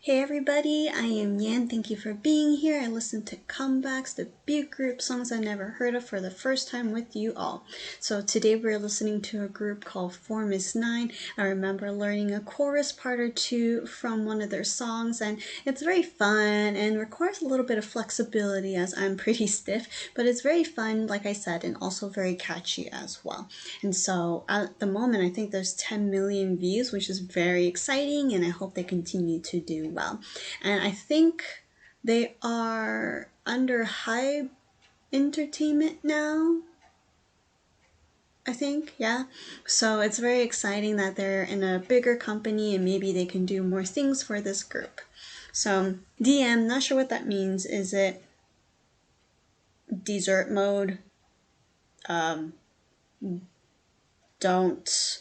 Hey everybody, I am Yan. Thank you for being here. I listened to comebacks, debut group songs I never heard of for the first time with you all. So today we're listening to a group called Formis 9. I remember learning a chorus part or two from one of their songs, and it's very fun and requires a little bit of flexibility as I'm pretty stiff, but it's very fun, like I said, and also very catchy as well. And so at the moment, I think there's 10 million views, which is very exciting, and I hope they continue to do well. And I think they are under Hype Entertainment now, I think, yeah. So it's very exciting that they're in a bigger company and maybe they can do more things for this group. So DM, not sure what that means. Is it desert mode? Don't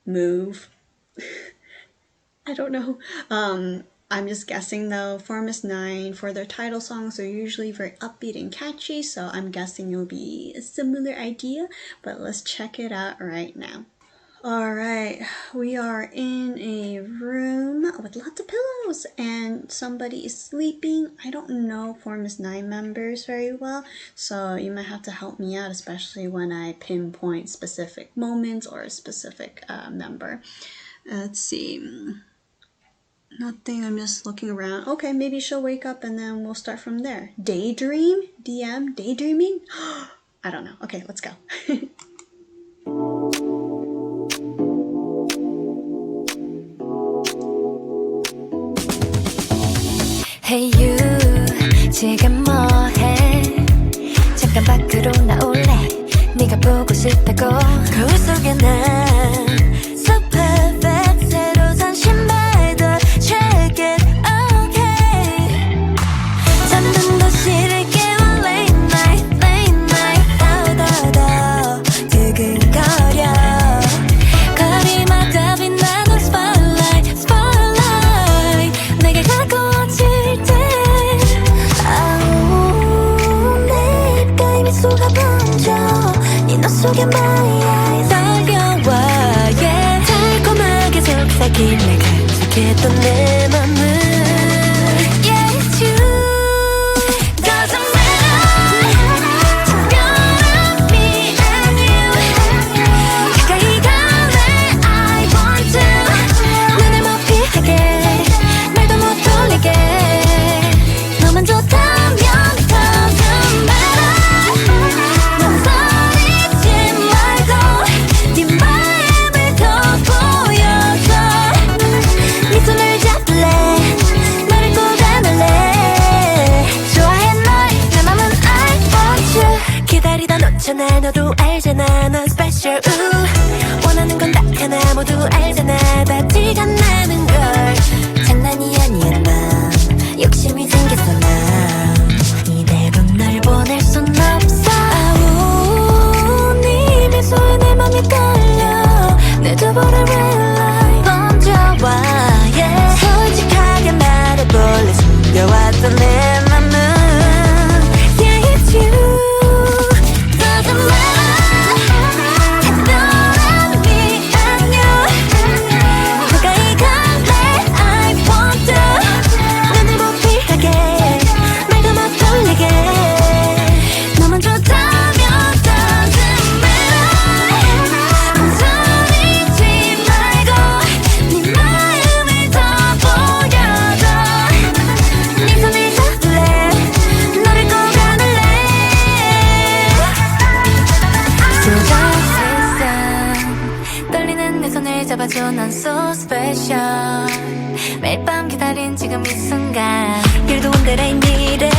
move? I don't know. I'm just guessing though. Formis 9, for their title songs, are usually very upbeat and catchy, so I'm guessing it'll be a similar idea, but let's check it out right now. Alright, we are in a room with lots of pillows and somebody is sleeping. I don't know Formis 9 members very well, so you might have to help me out, especially when I pinpoint specific moments or a specific member. Let's see. Nothing, I'm just looking around. Okay, maybe she'll wake up and then we'll start from there. Daydream? DM? Daydreaming? I don't know. Okay, let's go. Hey you, 지금 뭐해? 잠깐 밖으로 나올래? 네가 보고 싶다고. 거울 속에 난 so perfect. 새로 산 신발도 check it, okay. 잠든 도시를 깨워 late night, 더더더 두근거려. 거리마다 빛나는 spotlight, 내게 가까워질 때 내 입가에 미소가 번져. 네 눈 속에 my eyes 달려와, yeah. 달콤하게 속삭인 내 간직했던 내 맘은 yeah, it's you. Doesn't matter. 특별한 me and you. 가까이 갈래 I want to. 눈을 못 피하게 말도 못 돌리게. 너만 좋다면 doesn't matter. 망설이지 말고 네 마음을 더 보여줘. 네 손을 잡을래. 너를 꼭 안을래. 좋아해 널 내 맘은 I want you. 기다리다 놓잖아. 너도 알잖아. 넌 special. 원하는 건 딱 하나. 모두 알잖아. 다 티가 나는 걸. 장난이 아니야 난. 욕심이 생겼어 난. 이대로 널 보낼 순 없어. 아우 네 미소에 내 맘이 떨려. 내 두부를 red light 번져와, yeah. 솔직하게 말해볼래. 숨겨왔던 내 맘은 yeah, it's you. Doesn't matter. 특별한 me and you. 가까이 갈래 I want to. 눈을 못 피하게 말도 못 돌리게. 너만 좋다면 doesn't matter. 망설이지 말고 네 마음을 더 보여줘. 네 손을 잡을래. 너를 꼭 안을래. 수줍은 세상 떨리는 내 손을 잡아줘. 난 so special. 매일 밤 기다린 지금 이 순간. You're the one that I needed.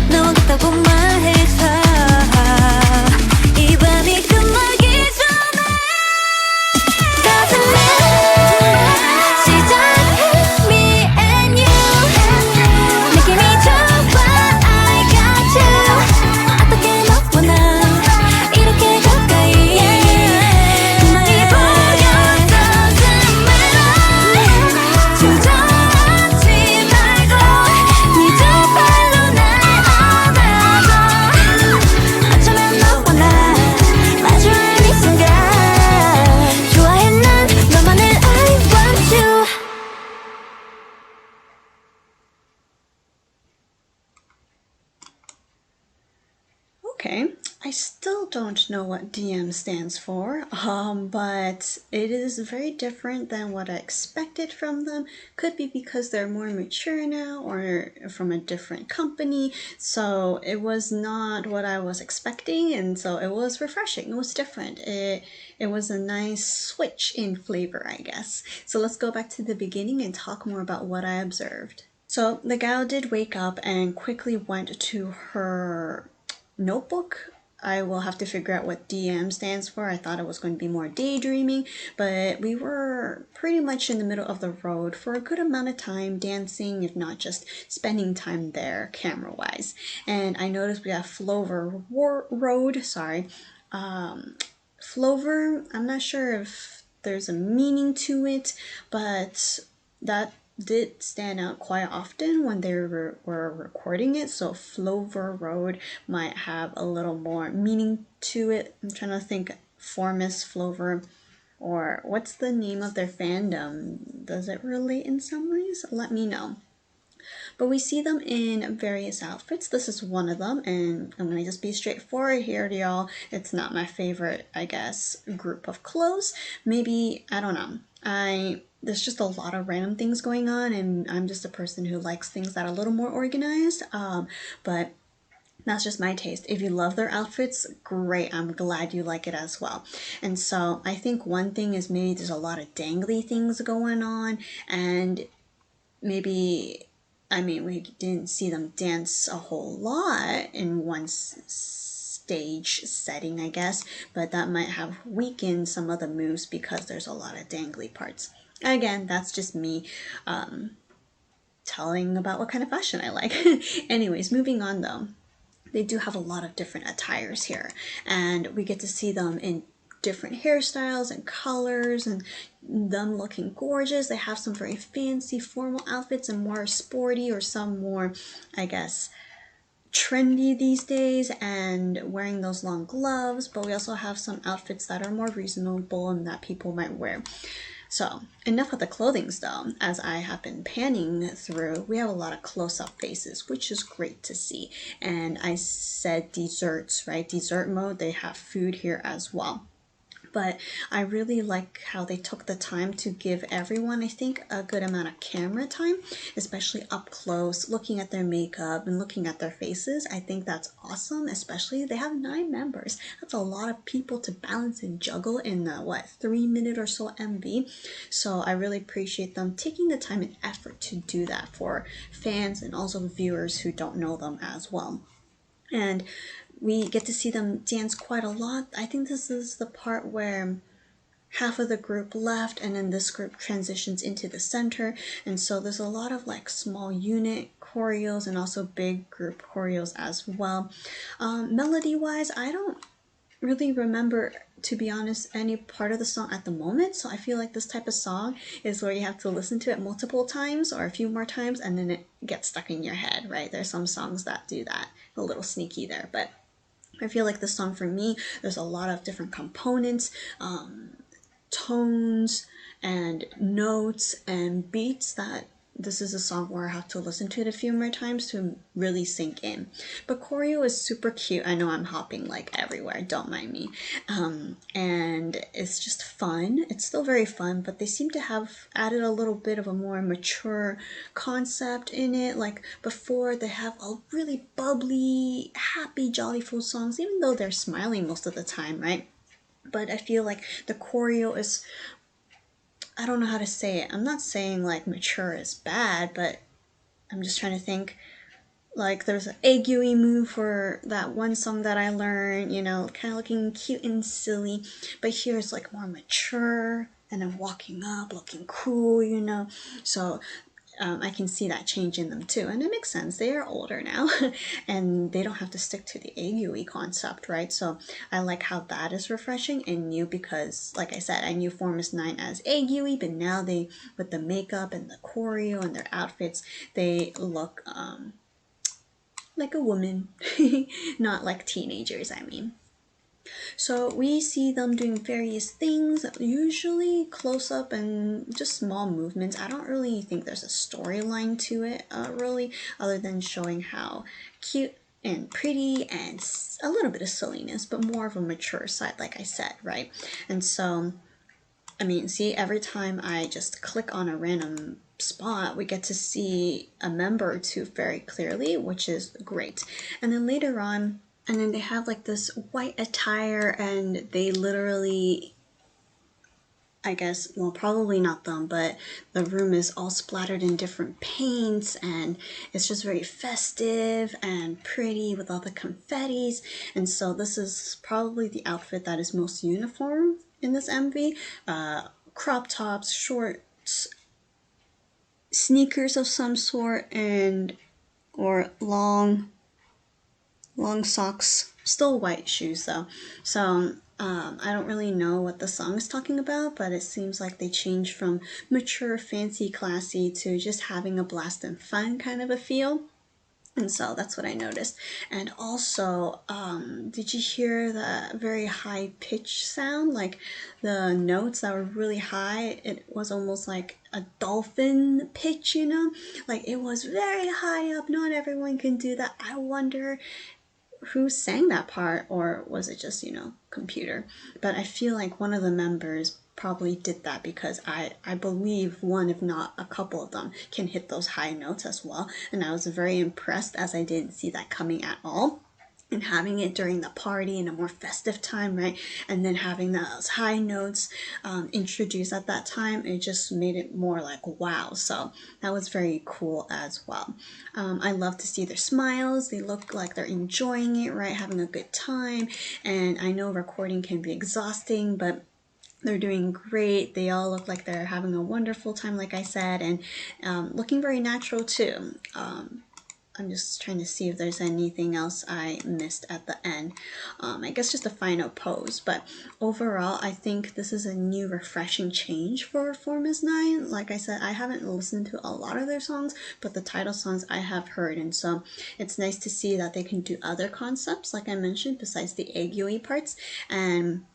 너 같다고 말해줘. 이 밤이 끝나기 전에 Doesn't matter. 시작해 me and you. 느낌이 좋아 I got you. 어떻게 너와 나 이렇게 가까이. 네 맘이 보여 doesn't matter. 주저하지 말고 네 두 발로 날 안아줘. still don't know what DM stands for, but it is very different than what I expected from them. Could be because they're more mature now or from a different company, so it was not what I was expecting, and so it was refreshing. It was different. It was a nice switch in flavor, I guess. So let's go back to the beginning and talk more about what I observed. So the gal did wake up and quickly went to her notebook. I will have to figure out what DM stands for. I thought it was going to be more daydreaming, but we were pretty much in the middle of the road for a good amount of time dancing, if not just spending time there camera wise. And I noticed we have Flover Road, sorry. Flover, I'm not sure if there's a meaning to it, but that did stand out quite often when they were recording it. So Flover Road might have a little more meaning to it. I'm trying to think. Formis, Flover, or what's the name of their fandom? Does it relate in some ways? Let me know. But we see them in various outfits. This is one of them, and I'm gonna just be straightforward here, y'all. It's not my favorite, I guess, group of clothes. Maybe, I don't know. There's just a lot of random things going on, and I'm just a person who likes things that are a little more organized. But that's just my taste. If you love their outfits, great. I'm glad you like it as well. And so I think one thing is maybe there's a lot of dangly things going on, and maybe, I mean, we didn't see them dance a whole lot in one stage setting, I guess, but that might have weakened some of the moves because there's a lot of dangly parts. Again, that's just me telling about what kind of fashion I like. Anyways, moving on though. They do have a lot of different attires here, and we get to see them in different hairstyles and colors and them looking gorgeous. They have some very fancy formal outfits and more sporty, or some more, I guess, trendy these days, and wearing those long gloves. But we also have some outfits that are more reasonable and that people might wear. So enough of the clothings though. As I have been panning through, we have a lot of close-up faces, which is great to see. And I said desserts, right? Dessert mode, they have food here as well. But I really like how they took the time to give everyone, I think, a good amount of camera time, especially up close, looking at their makeup and looking at their faces. I think that's awesome, especially they have 9 members. That's a lot of people to balance and juggle in the, 3-minute or so MV. So I really appreciate them taking the time and effort to do that for fans and also viewers who don't know them as well. And we get to see them dance quite a lot. I think this is the part where half of the group left and then this group transitions into the center, and so there's a lot of like small unit choreos and also big group choreos as well. Melody wise, I don't really remember, to be honest, any part of the song at the moment, so I feel like this type of song is where you have to listen to it multiple times or a few more times and then it gets stuck in your head, right? There's some songs that do that, a little sneaky there, but I feel like this song for me, there's a lot of different components, tones and notes and beats that this is a song where I have to listen to it a few more times to really sink in. But choreo is super cute. I know I'm hopping like everywhere, don't mind me. And it's just fun. It's still very fun, but they seem to have added a little bit of a more mature concept in it. Like before, they have a really bubbly, happy, jollyful songs, even though they're smiling most of the time, right? But I feel like the choreo is, I don't know how to say it. I'm not saying like mature is bad, but I'm just trying to think. Like there's an aiguille move for that one song that I learned, you know, kind of looking cute and silly. But here it's like more mature and then walking up, looking cool, you know. So I can see that change in them too, and it makes sense. They are older now and they don't have to stick to the aiguille concept, right? So I like how that is refreshing and new, because like I said, I knew Formis 9 as aiguille, but now they, with the makeup and the choreo and their outfits, they look like a woman, not like teenagers, I mean. So we see them doing various things, usually close up and just small movements. I don't really think there's a storyline to it, really, other than showing how cute and pretty and a little bit of silliness, but more of a mature side, like I said, right? And so, I mean, see, every time I just click on a random spot, we get to see a member or two very clearly, which is great. And then later on, and then they have like this white attire, and they literally, I guess, well, probably not them, but the room is all splattered in different paints, and it's just very festive and pretty with all the confettis. And so this is probably the outfit that is most uniform in this MV. Crop tops, shorts, sneakers of some sort, and or long socks, still white shoes though. So I don't really know what the song is talking about, but it seems like they changed from mature, fancy, classy to just having a blast and fun kind of a feel. And so that's what I noticed. And also, did you hear the very high pitch sound? Like the notes that were really high, it was almost like a dolphin pitch, you know? Like it was very high up. Not everyone can do that. I wonder who sang that part, or was it just, computer? But I feel like one of the members probably did that, because I believe one, if not a couple of them, can hit those high notes as well. And I was very impressed, as I didn't see that coming at all. And having it during the party in a more festive time, right? And then having those high notes introduced at that time, it just made it more like wow. So that was very cool as well. I love to see their smiles. They look like they're enjoying it, right? Having a good time. And I know recording can be exhausting, but they're doing great. They all look like they're having a wonderful time, like I said, and looking very natural too. I'm just trying to see if there's anything else I missed at the end. I guess just a final pose, but overall, I think this is a new, refreshing change for Formis 9. Like I said, I haven't listened to a lot of their songs, but the title songs I have heard, and so it's nice to see that they can do other concepts, like I mentioned, besides the egg parts, and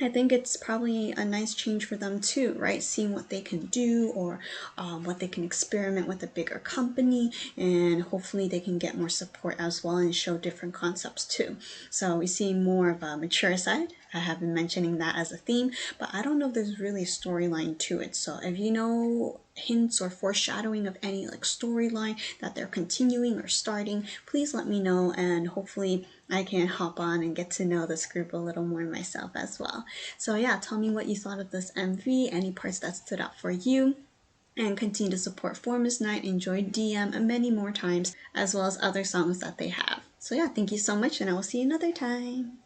I think it's probably a nice change for them too, right? Seeing what they can do, or what they can experiment with a bigger company, and hopefully they can get more support as well and show different concepts too. So we see more of a mature side. I have been mentioning that as a theme, but I don't know if there's really a storyline to it. So if you know hints or foreshadowing of any like storyline that they're continuing or starting, please let me know, and hopefully I can hop on and get to know this group a little more myself as well. So yeah, tell me what you thought of this MV, any parts that stood out for you, and continue to support Formis 9, enjoy DM many more times, as well as other songs that they have. So yeah, thank you so much, and I will see you another time.